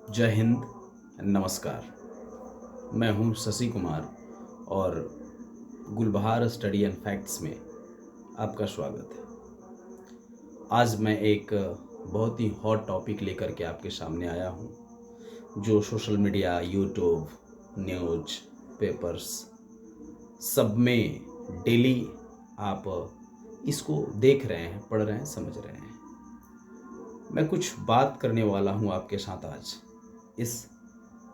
जय हिंद, नमस्कार। मैं हूं शशि कुमार और गुलबहार स्टडी एंड फैक्ट्स में आपका स्वागत है। आज मैं एक बहुत ही हॉट टॉपिक लेकर के आपके सामने आया हूं, जो social media, YouTube, news papers सब में डेली आप इसको देख रहे हैं, पढ़ रहे हैं, समझ रहे हैं। मैं कुछ बात करने वाला हूं आपके साथ आज इस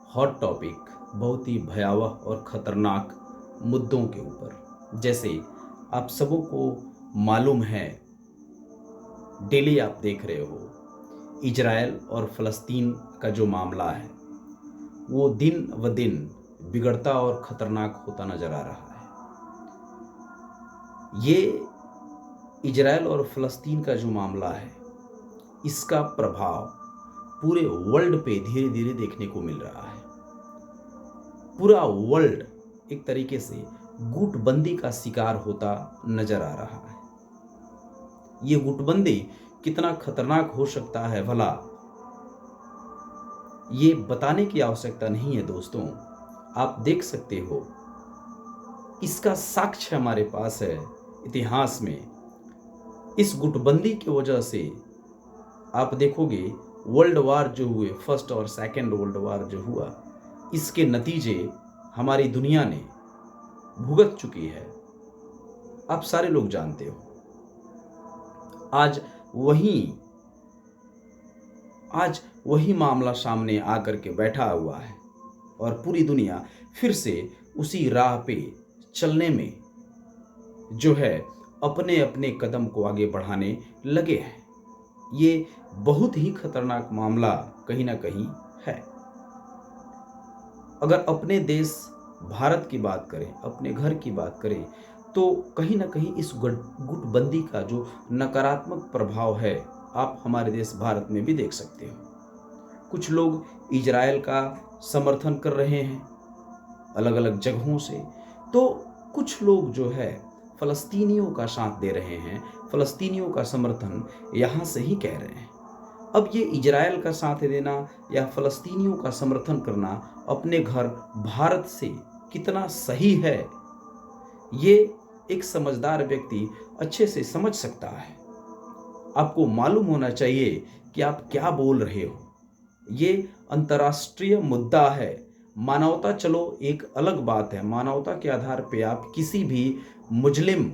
हॉट टॉपिक, बहुत ही भयावह और ख़तरनाक मुद्दों के ऊपर। जैसे आप सबों को मालूम है, डेली आप देख रहे हो, इजराइल और फ़लस्तीन का जो मामला है वो दिन व दिन बिगड़ता और ख़तरनाक होता नज़र आ रहा है। ये इजराइल और फ़लस्तीन का जो मामला है, इसका प्रभाव पूरे वर्ल्ड पे धीरे धीरे देखने को मिल रहा है। पूरा वर्ल्ड एक तरीके से गुटबंदी का शिकार होता नजर आ रहा है। ये गुटबंदी कितना खतरनाक हो सकता है भला, ये बताने की आवश्यकता नहीं है दोस्तों। आप देख सकते हो, इसका साक्ष्य हमारे पास है इतिहास में। इस गुटबंदी की वजह से आप देखोगे, वर्ल्ड वार जो हुए, फर्स्ट और सेकेंड वर्ल्ड वार जो हुआ, इसके नतीजे हमारी दुनिया ने भुगत चुकी है। आप सारे लोग जानते हो। आज वही मामला सामने आकर के बैठा हुआ है और पूरी दुनिया फिर से उसी राह पे चलने में जो है अपने अपने कदम को आगे बढ़ाने लगे हैं। ये बहुत ही खतरनाक मामला कहीं ना कहीं है। अगर अपने देश भारत की बात करें, अपने घर की बात करें, तो कहीं ना कहीं इस गुटबंदी का जो नकारात्मक प्रभाव है, आप हमारे देश भारत में भी देख सकते हो। कुछ लोग इजराइल का समर्थन कर रहे हैं अलग अलग जगहों से, तो कुछ लोग जो है फ़लस्तीनियों का साथ दे रहे हैं, फ़लस्तीनियों का समर्थन यहाँ से ही कह रहे हैं। अब ये इजराइल का साथ देना या फ़लस्तीनियों का समर्थन करना अपने घर भारत से कितना सही है, ये एक समझदार व्यक्ति अच्छे से समझ सकता है। आपको मालूम होना चाहिए कि आप क्या बोल रहे हो। ये अंतर्राष्ट्रीय मुद्दा है। मानवता चलो एक अलग बात है, मानवता के आधार पे आप किसी भी मुजलिम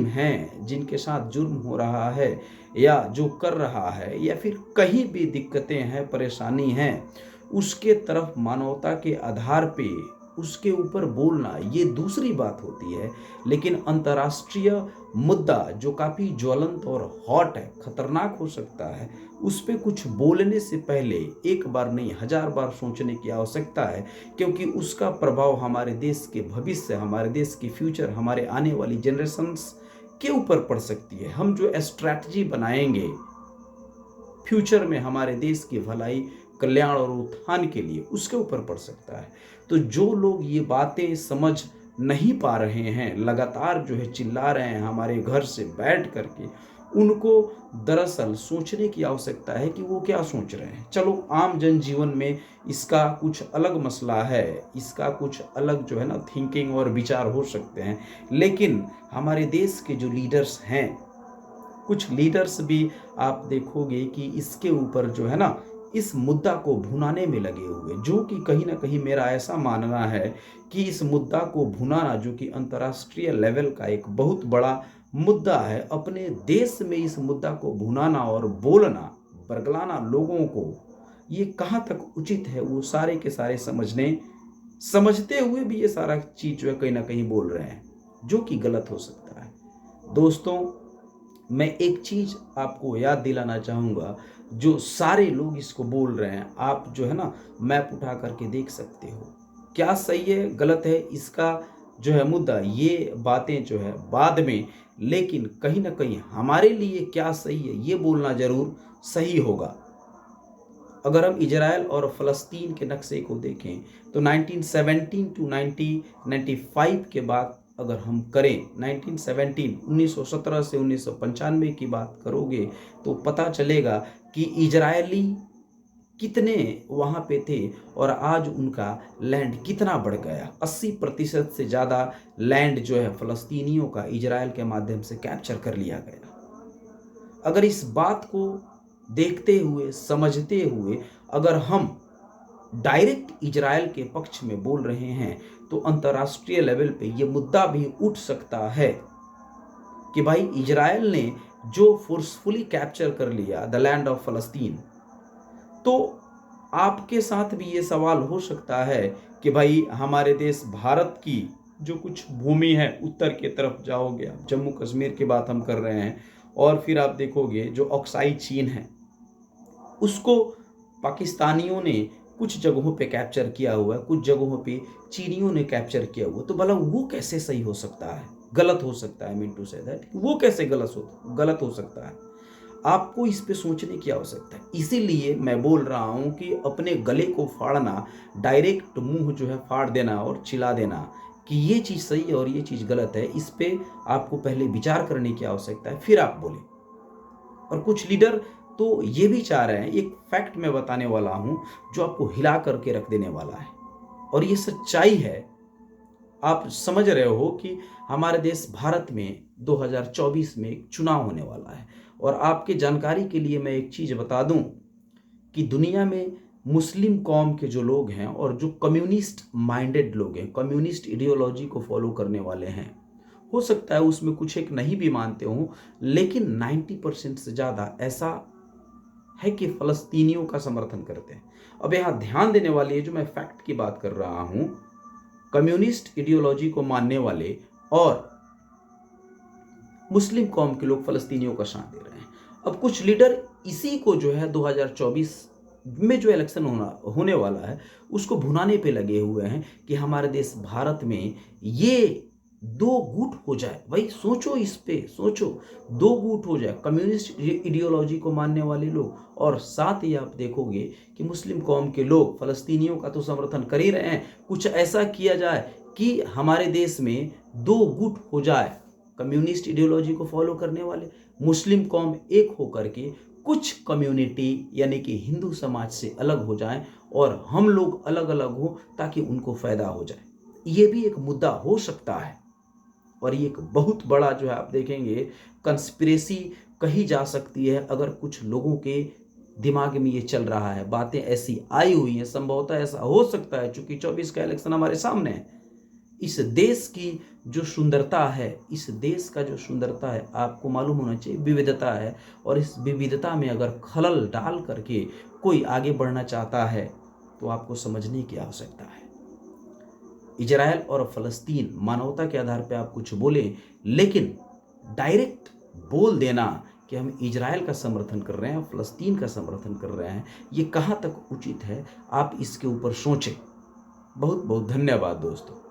हैं, जिनके साथ जुर्म हो रहा है या जो कर रहा है या फिर कहीं भी दिक्कतें हैं, परेशानी हैं, उसके तरफ मानवता के आधार पे उसके ऊपर बोलना ये दूसरी बात होती है। लेकिन अंतर्राष्ट्रीय मुद्दा जो काफ़ी ज्वलंत और हॉट है, खतरनाक हो सकता है, उस पर कुछ बोलने से पहले एक बार नहीं 1000 बार सोचने की आवश्यकता है, क्योंकि उसका प्रभाव हमारे देश के भविष्य, हमारे देश की फ्यूचर, हमारे आने वाली जनरेशन्स के ऊपर पड़ सकती है। हम जो स्ट्रैटेजी बनाएंगे फ्यूचर में हमारे देश की भलाई, कल्याण और उत्थान के लिए, उसके ऊपर पड़ सकता है। तो जो लोग ये बातें समझ नहीं पा रहे हैं, लगातार जो है चिल्ला रहे हैं हमारे घर से बैठ करके, उनको दरअसल सोचने की आवश्यकता है कि वो क्या सोच रहे हैं। चलो आम जनजीवन में इसका कुछ अलग मसला है, इसका कुछ अलग जो है ना थिंकिंग और विचार हो सकते हैं, लेकिन हमारे देश के जो लीडर्स हैं, कुछ लीडर्स भी आप देखोगे कि इसके ऊपर जो है ना इस मुद्दा को भुनाने में लगे हुए, जो कि कहीं ना कहीं मेरा ऐसा मानना है कि इस मुद्दा को भुनाना, जो कि अंतर्राष्ट्रीय लेवल का एक बहुत बड़ा मुद्दा है, अपने देश में इस मुद्दा को भुनाना और बोलना, बरगलाना लोगों को, ये कहाँ तक उचित है, वो सारे के सारे समझते हुए भी ये सारा चीज़ जो है कहीं ना कहीं बोल रहे हैं, जो कि गलत हो सकता है। दोस्तों, मैं एक चीज़ आपको याद दिलाना चाहूँगा, जो सारे लोग इसको बोल रहे हैं, आप जो है ना मैप उठा करके देख सकते हो, क्या सही है गलत है इसका जो है मुद्दा, ये बातें जो है बाद में, लेकिन कहीं ना कहीं हमारे लिए क्या सही है ये बोलना जरूर सही होगा। अगर हम इजराइल और फ़लस्तीन के नक्शे को देखें तो 1917 टू 1995 के बाद अगर हम करें, 1917 से 1995 की बात करोगे तो पता चलेगा कि इजरायली कितने वहाँ पे थे और आज उनका लैंड कितना बढ़ गया। 80% से ज़्यादा लैंड जो है फ़लस्तीनियों का इजराइल के माध्यम से कैप्चर कर लिया गया। अगर इस बात को देखते हुए, समझते हुए अगर हम डायरेक्ट इजराइल के पक्ष में बोल रहे हैं तो अंतर्राष्ट्रीय लेवल पे ये मुद्दा भी उठ सकता है कि भाई इजराइल ने जो फोर्सफुली कैप्चर कर लिया द लैंड ऑफ फ़लस्तीन, तो आपके साथ भी ये सवाल हो सकता है कि भाई हमारे देश भारत की जो कुछ भूमि है उत्तर की तरफ जाओगे आप, जम्मू कश्मीर की बात हम कर रहे हैं, और फिर आप देखोगे जो ऑक्साई चीन है उसको पाकिस्तानियों ने कुछ जगहों पे कैप्चर किया हुआ है, कुछ जगहों पे चीनियों ने कैप्चर किया हुआ, तो भला वो कैसे सही हो सकता है? गलत हो सकता है। मीन टू से दैट वो कैसे गलत हो सकता है? आपको इस पे सोचने की आवश्यकता है। इसीलिए मैं बोल रहा हूं कि अपने गले को फाड़ना, डायरेक्ट मुंह जो है फाड़ देना और चिल्ला देना कि ये चीज़ सही है और ये चीज़ गलत है, इस पे आपको पहले विचार करने की आवश्यकता है, फिर आप बोले। और कुछ लीडर तो ये भी चाह रहे हैं, एक फैक्ट मैं बताने वाला हूं जो आपको हिला करके रख देने वाला है, और ये सच्चाई है। आप समझ रहे हो कि हमारे देश भारत में 2024 में एक चुनाव होने वाला है, और आपके जानकारी के लिए मैं एक चीज़ बता दूं कि दुनिया में मुस्लिम कौम के जो लोग हैं और जो कम्युनिस्ट माइंडेड लोग हैं, कम्युनिस्ट आइडियोलॉजी को फॉलो करने वाले हैं, हो सकता है उसमें कुछ एक नहीं भी मानते हों, लेकिन 90% से ज़्यादा ऐसा है कि फ़लस्तीनियों का समर्थन करते हैं। अब यहाँ ध्यान देने वाली है, जो मैं फैक्ट की बात कर रहा हूँ, कम्युनिस्ट आइडियोलॉजी को मानने वाले और मुस्लिम कौम के लोग फ़लस्तीनियों का साथ दे रहे हैं। अब कुछ लीडर इसी को जो है 2024 में जो इलेक्शन होने वाला है उसको भुनाने पे लगे हुए हैं कि हमारे देश भारत में ये दो गुट हो जाए। भाई सोचो, इस पे सोचो, दो गुट हो जाए, कम्युनिस्ट आइडियोलॉजी को मानने वाले लोग, और साथ ही आप देखोगे कि मुस्लिम कौम के लोग फ़लस्तीनियों का तो समर्थन कर ही रहे हैं। कुछ ऐसा किया जाए कि हमारे देश में दो गुट हो जाए, कम्युनिस्ट आइडियोलॉजी को फॉलो करने वाले मुस्लिम कौम एक होकर के कुछ कम्युनिटी यानी कि हिंदू समाज से अलग हो जाएं और हम लोग अलग अलग हो ताकि उनको फ़ायदा हो जाए। ये भी एक मुद्दा हो सकता है, और ये एक बहुत बड़ा जो है आप देखेंगे कंस्पिरेसी कही जा सकती है अगर कुछ लोगों के दिमाग में ये चल रहा है, बातें ऐसी आई हुई हैं। संभवतः ऐसा हो सकता है, चूंकि 24 का इलेक्शन हमारे सामने है। इस देश की जो सुंदरता है, इस देश का जो सुंदरता है, आपको मालूम होना चाहिए विविधता है, और इस विविधता में अगर खलल डाल करके कोई आगे बढ़ना चाहता है तो आपको समझने की आवश्यकता है। इजराइल और फ़लस्तीन मानवता के आधार पर आप कुछ बोलें, लेकिन डायरेक्ट बोल देना कि हम इजराइल का समर्थन कर रहे हैं, फ़लस्तीन का समर्थन कर रहे हैं, ये कहाँ तक उचित है? आप इसके ऊपर सोचें। बहुत बहुत धन्यवाद दोस्तों।